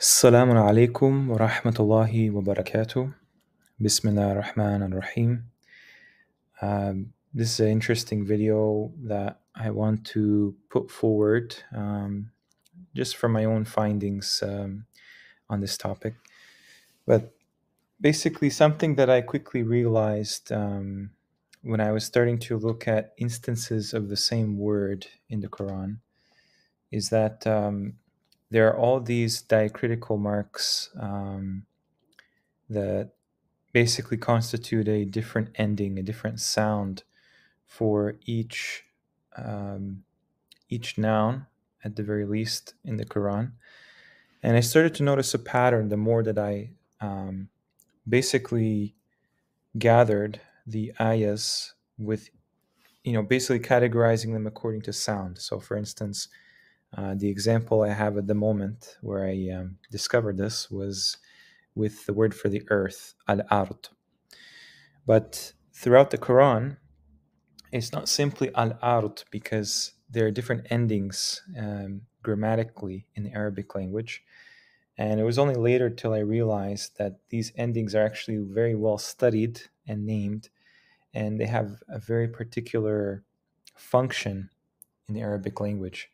Assalamu alaikum wa rahmatullahi wa barakatuh. Bismillah ar-Rahman ar-Rahim. This is an interesting video that I want to put forward just from my own findings on this topic. But basically, something that I quickly realized when I was starting to look at instances of the same word in the Quran is that there are all these diacritical marks that basically constitute a different ending, a different sound for each noun, at the very least, in the Quran. And I started to notice a pattern the more that I basically gathered the ayahs with, basically categorizing them according to sound. So, for instance, the example I have at the moment where I discovered this was with the word for the earth, al-ard. But throughout the Quran, it's not simply al-ard because there are different endings grammatically in the Arabic language. And it was only later till I realized that these endings are actually very well studied and named, and they have a very particular function in the Arabic language,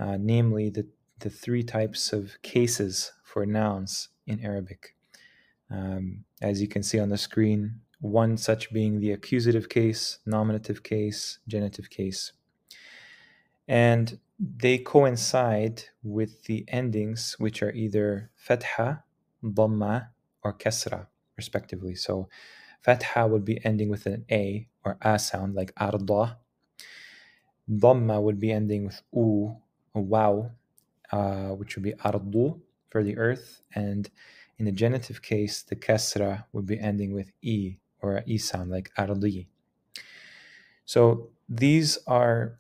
namely the three types of cases for nouns in Arabic. As you can see on the screen, one such being the accusative case, nominative case, genitive case. And they coincide with the endings which are either fatha, dhamma, or kasra, respectively. So fatha would be ending with an A or A sound, like arda. Dhamma would be ending with U, a wow, which would be ardu for the earth. And in the genitive case, the kasra would be ending with E or a E sound, like ardi. So these are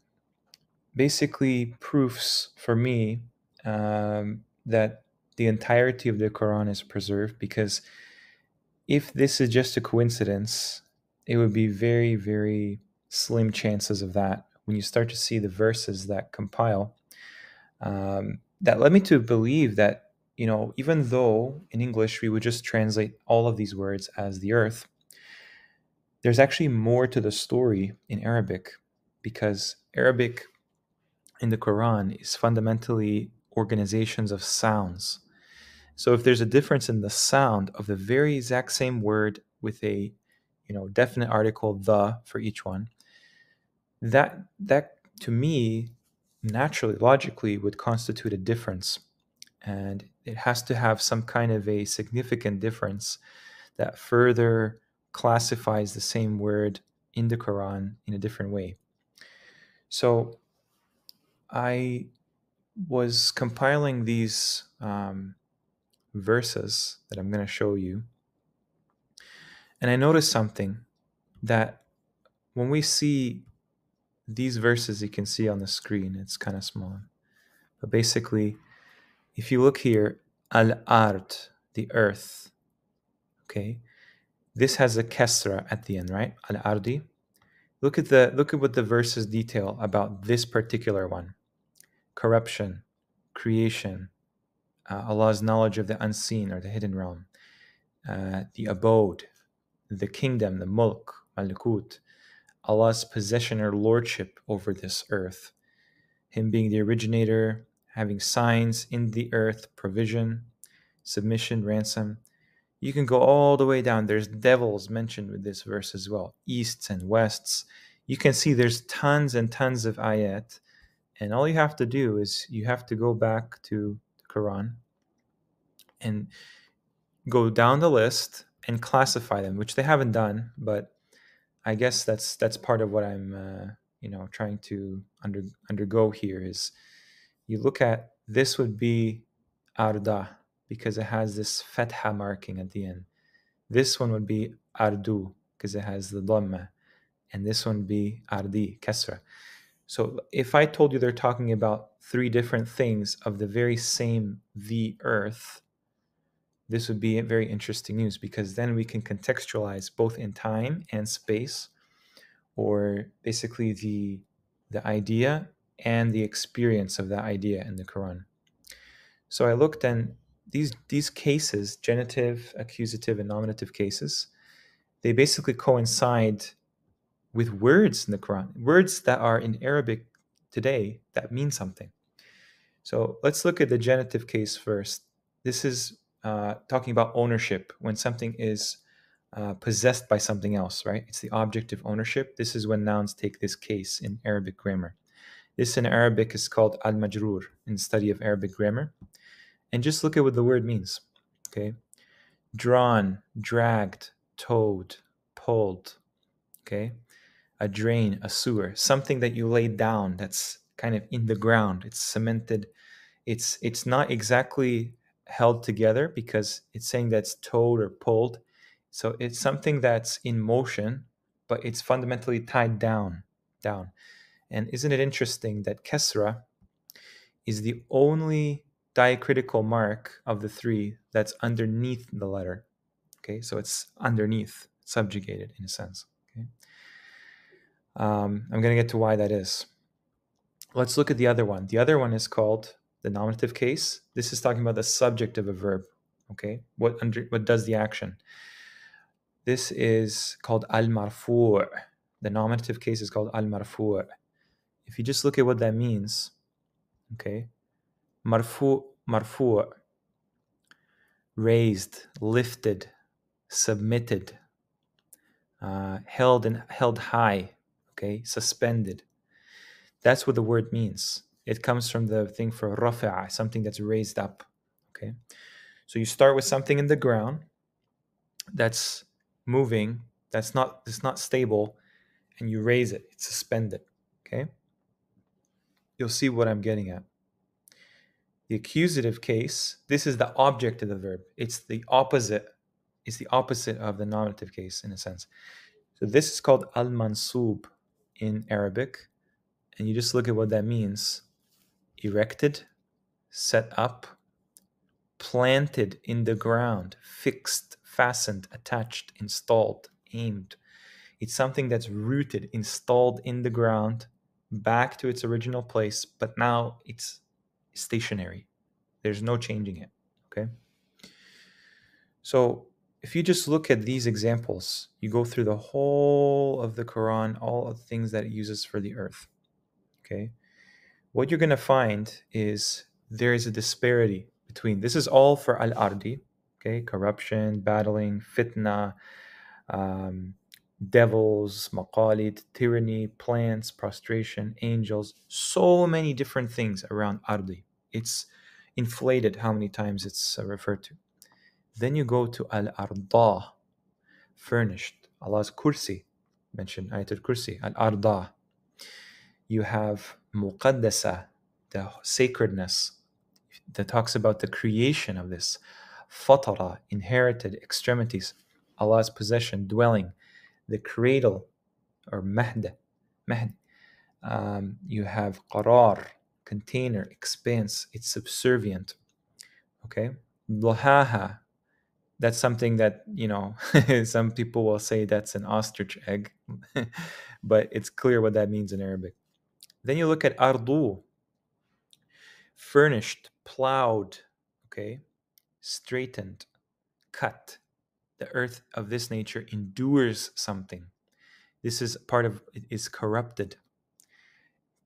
basically proofs for me that the entirety of the Quran is preserved, because if this is just a coincidence, it would be very, very slim chances of that when you start to see the verses that compile. That led me to believe that, even though in English we would just translate all of these words as the earth, there's actually more to the story in Arabic, because Arabic in the Quran is fundamentally organizations of sounds. So if there's a difference in the sound of the very exact same word with a definite article the for each one, that to me naturally, logically, would constitute a difference. And it has to have some kind of a significant difference that further classifies the same word in the Quran in a different way. So I was compiling these verses that I'm going to show you, and I noticed something, that when we see these verses, you can see on the screen, it's kind of small, but basically, if you look here, al-ard, the earth, okay, this has a kasra at the end, right? Al-ardi. Look at what the verses detail about this particular one: corruption, creation, Allah's knowledge of the unseen or the hidden realm, the abode, the kingdom, the mulk, malakut, Allah's possession or lordship over this earth, Him being the originator, having signs in the earth, provision, submission, ransom. You can go all the way down. There's devils mentioned with this verse as well, easts and wests. You can see there's tons and tons of ayat, and all you have to do is you have to go back to the Quran and go down the list and classify them, which they haven't done, but I guess that's part of what I'm trying to undergo here. Is you look at this would be arda because it has this fatha marking at the end. This one would be ardu because it has the dhamma, and this one would be ardi, kasra. So if I told you they're talking about three different things of the very same the earth, this would be very interesting news, because then we can contextualize both in time and space, or basically the idea and the experience of that idea in the Quran. So I looked, and these cases, genitive, accusative, and nominative cases, they basically coincide with words in the Quran, words that are in Arabic today that mean something. So let's look at the genitive case first. This is talking about ownership, when something is possessed by something else, right? It's the object of ownership. This is when nouns take this case in Arabic grammar. This in Arabic is called al-majrur in the study of Arabic grammar. And just look at what the word means, okay? Drawn, dragged, towed, pulled, okay? A drain, a sewer, something that you laid down that's kind of in the ground. It's cemented. It's not exactly held together because it's saying that's towed or pulled. So it's something that's in motion, but it's fundamentally tied down. And isn't it interesting that Kesra is the only diacritical mark of the three that's underneath the letter? Okay, so it's underneath, subjugated in a sense. Okay, I'm going to get to why that is. Let's look at the other one. The other one is called the nominative case. This is talking about the subject of a verb. Okay, what does the action? This is called al-marfu'. The nominative case is called al-marfu'. If you just look at what that means, okay, marfu', raised, lifted, submitted, held high, okay, suspended. That's what the word means. It comes from the thing for rafa'a, something that's raised up, okay? So you start with something in the ground that's moving, that's not stable, and you raise it, it's suspended, okay? You'll see what I'm getting at. The accusative case, this is the object of the verb. It's the opposite of the nominative case in a sense. So this is called al-mansub in Arabic, and you just look at what that means. Erected, set up, planted in the ground, fixed, fastened, attached, installed, aimed. It's something that's rooted, installed in the ground, back to its original place, but now it's stationary. There's no changing it, okay? So if you just look at these examples, you go through the whole of the Quran, all of the things that it uses for the earth, okay? What you're going to find is there is a disparity between, this is all for al-ardi, okay, corruption, battling, fitna, devils, maqalid, tyranny, plants, prostration, angels, so many different things around ardi. It's inflated how many times it's referred to. Then you go to al-arda, furnished, Allah's kursi, mentioned ayatul kursi, al-arda. You have muqaddasa, the sacredness that talks about the creation of this. Fatara, inherited extremities, Allah's possession, dwelling, the cradle, or mahd. You have qarar, container, expanse, it's subservient. Okay, duhaha, that's something that, some people will say that's an ostrich egg, but it's clear what that means in Arabic. Then you look at ardu, furnished, plowed, okay, straightened, cut. The earth of this nature endures something. This is part of it is corrupted.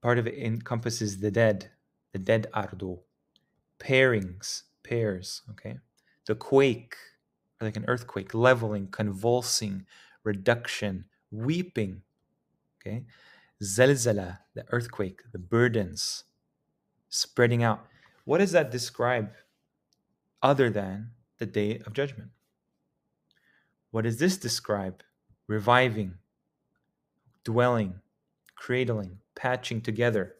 Part of it encompasses the dead ardu. Pairs, okay? The quake, like an earthquake, leveling, convulsing, reduction, weeping, okay? Zalzala, the earthquake, the burdens, spreading out. What does that describe other than the day of judgment? What does this describe? Reviving, dwelling, cradling, patching together.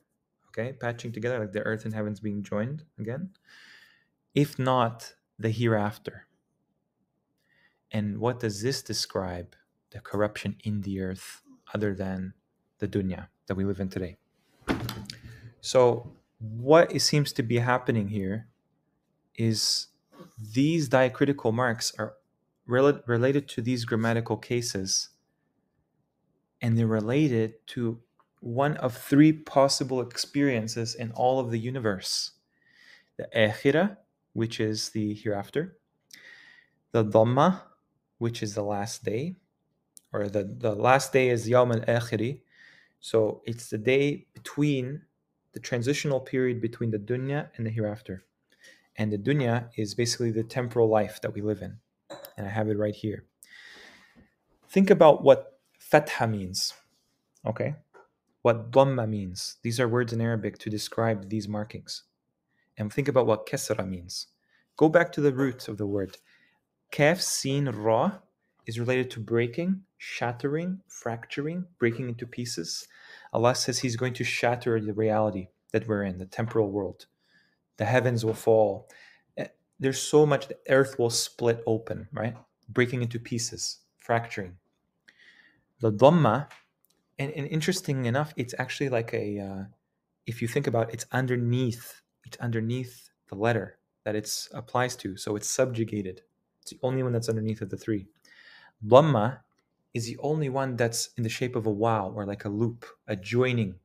Okay, patching together, like the earth and heavens being joined again. If not, the hereafter. And what does this describe? The corruption in the earth, other than the dunya that we live in today. So what it seems to be happening here is these diacritical marks are related to these grammatical cases, and they're related to one of three possible experiences in all of the universe: the akhirah, which is the hereafter, the dhamma, which is the last day, or the last day is Yawm al-Akhiri. So it's the day between the transitional period between the dunya and the hereafter. And the dunya is basically the temporal life that we live in. And I have it right here. Think about what fatha means, okay? What dhamma means. These are words in Arabic to describe these markings. And think about what kasra means. Go back to the root of the word. Kaf, sin, ra is related to breaking, shattering, fracturing, breaking into pieces. Allah says He's going to shatter the reality that we're in, the temporal world. The heavens will fall. There's so much, the earth will split open, right? Breaking into pieces, fracturing. The dhamma, and interesting enough, it's actually like if you think about it, it's underneath the letter that it applies to. So it's subjugated. It's the only one that's underneath of the three. Dhamma is the only one that's in the shape of a waw, or like a loop, a joining.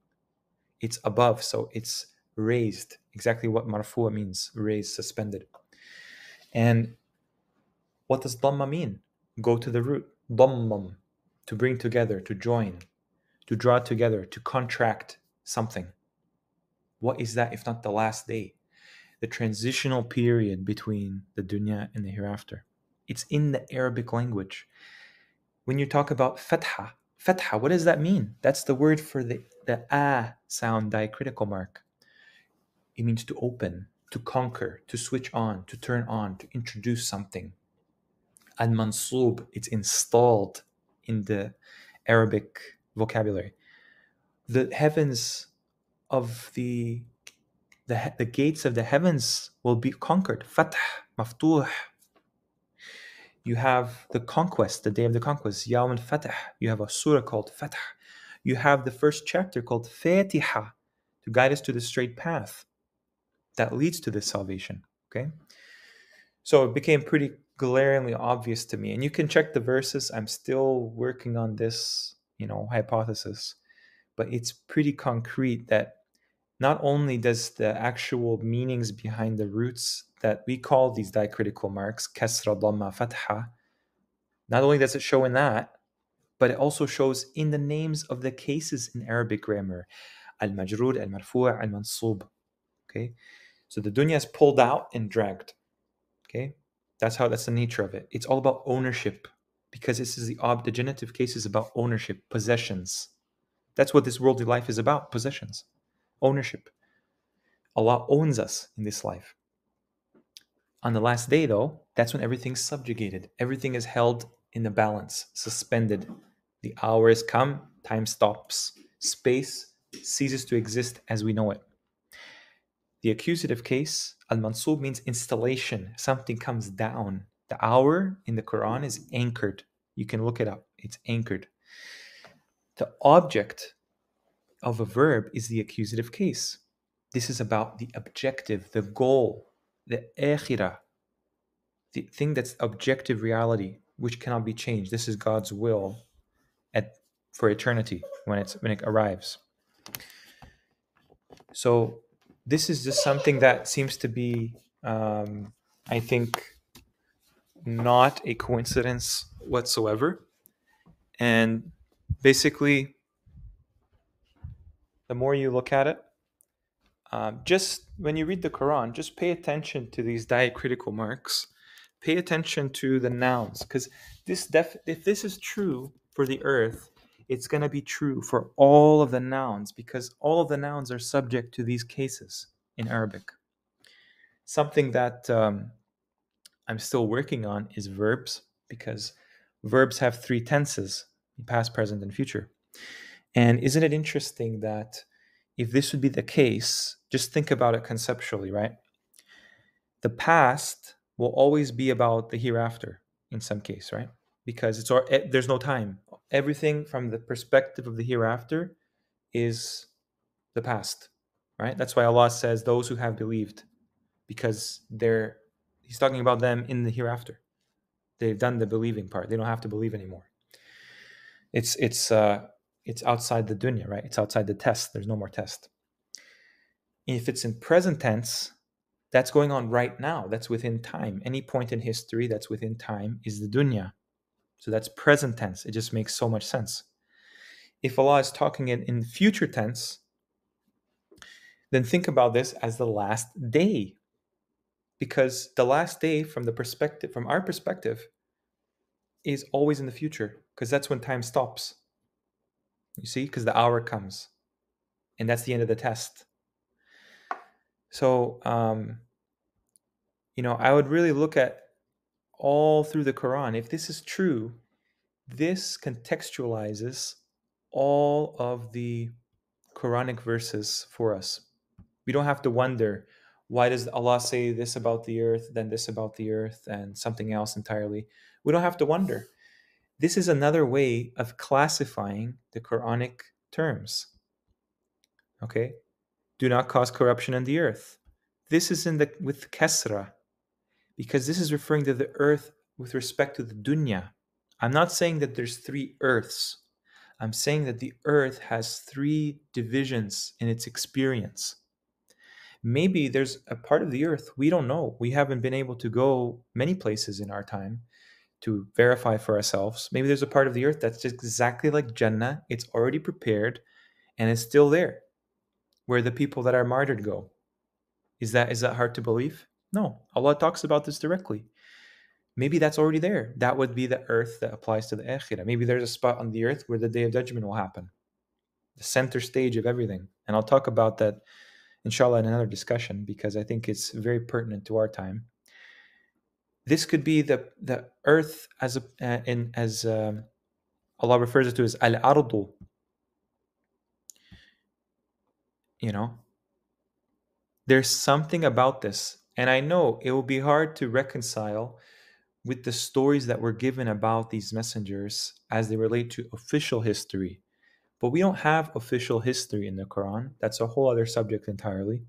It's above, so it's raised. Exactly what marfu'a means, raised, suspended. And what does dhamma mean? Go to the root. Dhammam, to bring together, to join, to draw together, to contract something. What is that if not the last day? The transitional period between the dunya and the hereafter. It's in the Arabic language. When you talk about fatha, what does that mean? That's the word for the a sound diacritical mark. It means to open, to conquer, to switch on, to turn on, to introduce something. Al-mansub, it's installed in the Arabic vocabulary. The heavens of the gates of the heavens will be conquered. Fath, maftuh. You have the conquest, the day of the conquest, Yawm al-Fatah. You have a surah called Fatah. You have the first chapter called Fatiha to guide us to the straight path that leads to this salvation. Okay? So it became pretty glaringly obvious to me. And you can check the verses. I'm still working on this, hypothesis. But it's pretty concrete that not only does the actual meanings behind the roots that we call these diacritical marks, kasra, dhamma, fatha, not only does it show in that, but it also shows in the names of the cases in Arabic grammar. Al-majrur, al-marfu', al-mansub. Okay? So the dunya is pulled out and dragged. Okay? That's the nature of it. It's all about ownership, because this is the genitive case is about ownership, possessions. That's what this worldly life is about, possessions, ownership. Allah owns us in this life. On the last day, though, that's when everything's subjugated. Everything is held in the balance, suspended. The hour has come, time stops. Space ceases to exist as we know it. The accusative case, al-mansub, means installation. Something comes down. The hour in the Qur'an is anchored. You can look it up. It's anchored. The object of a verb is the accusative case. This is about the objective, the goal, the akhirah, the thing that's objective reality, which cannot be changed. This is God's will for eternity when it arrives. So this is just something that seems to be, I think, not a coincidence whatsoever. And basically, the more you look at it, just when you read the Quran, just pay attention to these diacritical marks. Pay attention to the nouns, because if this is true for the earth, it's going to be true for all of the nouns, because all of the nouns are subject to these cases in Arabic. Something that I'm still working on is verbs, because verbs have three tenses: past, present, and future. And isn't it interesting that if this would be the case, just think about it conceptually, right? The past will always be about the hereafter in some case, right? Because there's no time. Everything from the perspective of the hereafter is the past, right? That's why Allah says those who have believed, because He's talking about them in the hereafter. They've done the believing part. They don't have to believe anymore. It's outside the dunya, right? It's outside the test. There's no more test. If it's in present tense, That's going on right now. That's within time. Any point in history that's within time is the dunya. So that's present tense. It just makes so much sense. If Allah is talking in future tense, then think about this as the last day. Because the last day from our perspective, is always in the future. Because that's when time stops. You see? Because the hour comes. And that's the end of the test. So, I would really look at all through the Quran. If this is true, this contextualizes all of the Quranic verses for us. We don't have to wonder, why does Allah say this about the earth, then this about the earth, and something else entirely? We don't have to wonder. This is another way of classifying the Quranic terms. Okay? Do not cause corruption in the earth. This is with kasra, because this is referring to the earth with respect to the dunya. I'm not saying that there's three earths. I'm saying that the earth has three divisions in its experience. Maybe there's a part of the earth we don't know. We haven't been able to go many places in our time to verify for ourselves. Maybe there's a part of the earth that's just exactly like Jannah. It's already prepared and it's still there, where the people that are martyred go. Is that hard to believe? No. Allah talks about this directly. Maybe that's already there. That would be the earth that applies to the akhirah. Maybe there's a spot on the earth where the day of judgment will happen, the center stage of everything. And I'll talk about that, inshallah, in another discussion, because I think it's very pertinent to our time. This could be the earth as Allah refers it to as al-ardu. There's something about this, and I know it will be hard to reconcile with the stories that were given about these messengers as they relate to official history. But we don't have official history in the Quran. That's a whole other subject entirely.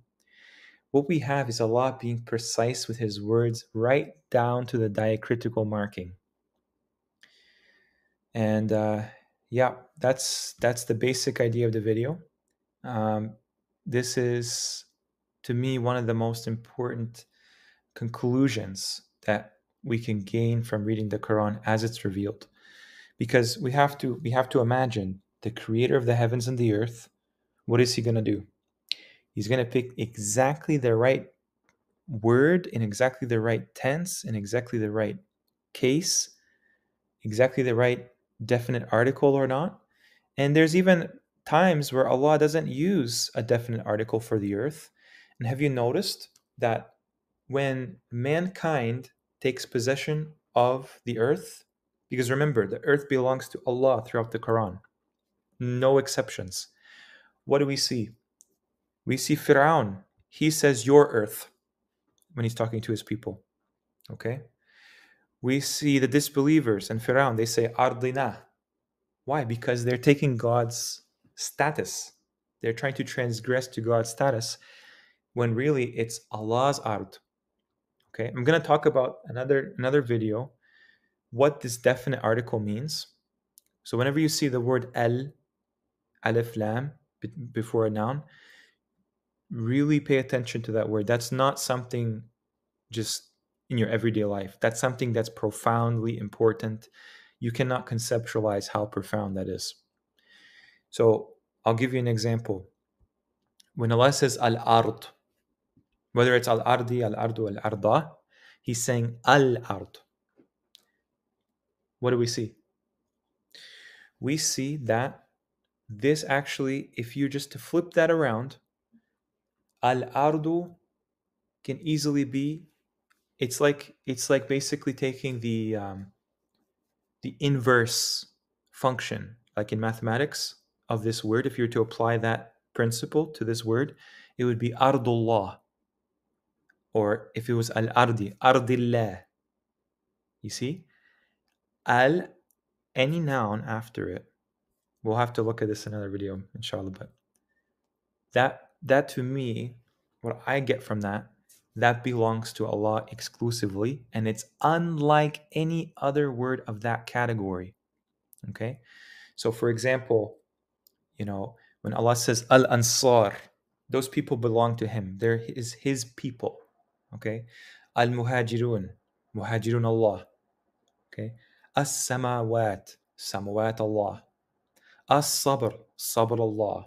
What we have is Allah being precise with His words right down to the diacritical marking. And yeah, that's the basic idea of the video. This is, to me, one of the most important conclusions that we can gain from reading the Quran as it's revealed, because we have to imagine the creator of the heavens and the earth. What is He going to do? He's going to pick exactly the right word in exactly the right tense in exactly the right case, exactly the right definite article or not. And there's even times where Allah doesn't use a definite article for the earth. And have you noticed that when mankind takes possession of the earth, because remember, the earth belongs to Allah throughout the Quran, no exceptions. What do we see? We see Fir'aun. He says, your earth, when he's talking to his people. Okay? We see the disbelievers and Fir'aun, they say, Ardina. Why? Because they're taking God's status. They're trying to transgress to God's status when really it's Allah's ard. Okay? I'm going to talk about another video what this definite article means. So whenever you see the word al, alif, lam, before a noun, really pay attention to that word. That's not something just in your everyday life. That's something that's profoundly important. You cannot conceptualize how profound that is. So I'll give you an example. When Allah says al-ard, whether it's al-ardi, al-ardu, al-arda, He's saying al-ard. What do we see? We see that this actually, if you just to flip that around, al-ardu can easily be, it's like basically taking the inverse function, like in mathematics, of this word. If you were to apply that principle to this word, it would be ardullah. Or if it was al-ardi, ardillah. You see? Al, any noun after it. We'll have to look at this in another video, inshallah. But that to me, what I get from that belongs to Allah exclusively, and it's unlike any other word of that category. Okay? So for example, when Allah says Al-Ansar, those people belong to Him. They're His people. Okay. Al-muhajirun. Muhajirun Allah. Okay. As-samawat. Samawat Allah. As-sabr. Sabr Allah.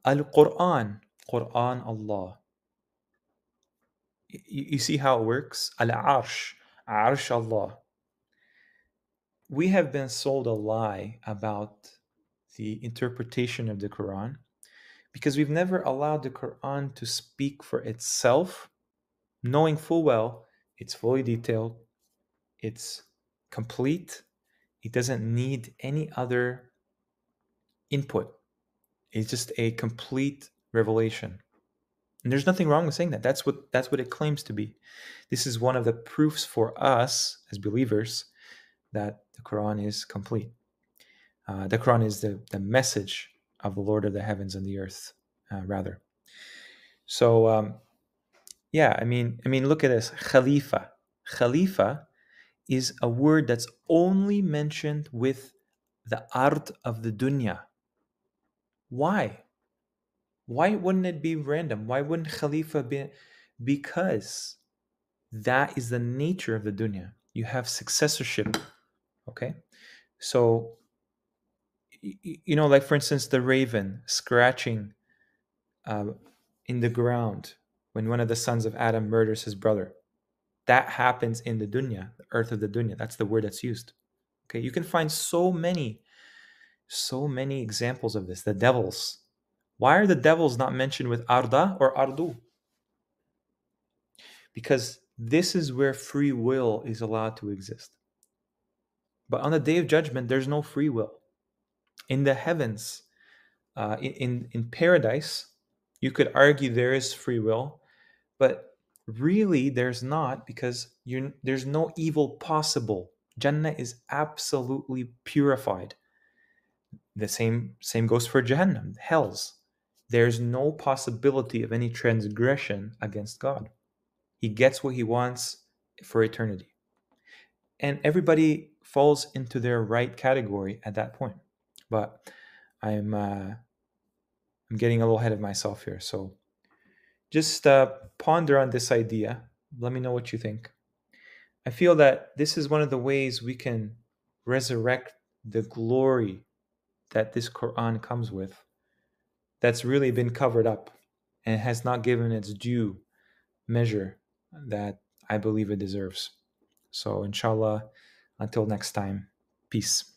Al-Qur'an. Qur'an Allah. You see how it works? Al-arsh. Arsh Allah. We have been sold a lie about the interpretation of the Quran because we've never allowed the Quran to speak for itself, knowing full well it's fully detailed, it's complete, it doesn't need any other input. It's just a complete revelation. And there's nothing wrong with saying that. That's what it claims to be. This is one of the proofs for us as believers that the Quran is complete. The Quran is the message of the Lord of the heavens and the earth, rather. So yeah, I mean, look at this. Khalifa. Khalifa is a word that's only mentioned with the art of the dunya. Why? Why wouldn't it be random? Why wouldn't Khalifa be? Because that is the nature of the dunya. You have successorship. Okay, so like for instance, the raven scratching uh, in the ground when one of the sons of Adam murders his brother. That happens in the dunya, the earth of the dunya. That's the word that's used. Okay, you can find so many examples of this. The devils. Why are the devils not mentioned with arda or ardu? Because this is where free will is allowed to exist. But on the day of judgment, there's no free will. In the heavens, in paradise, you could argue there is free will, but really there's not, because there's no evil possible. Jannah is absolutely purified. The same goes for Jahannam, hells. There's no possibility of any transgression against God. He gets what he wants for eternity. And everybody falls into their right category at that point. But I'm getting a little ahead of myself here. So just ponder on this idea. Let me know what you think. I feel that this is one of the ways we can resurrect the glory that this Quran comes with, that's really been covered up and has not given its due measure that I believe it deserves. So, inshallah, until next time, peace.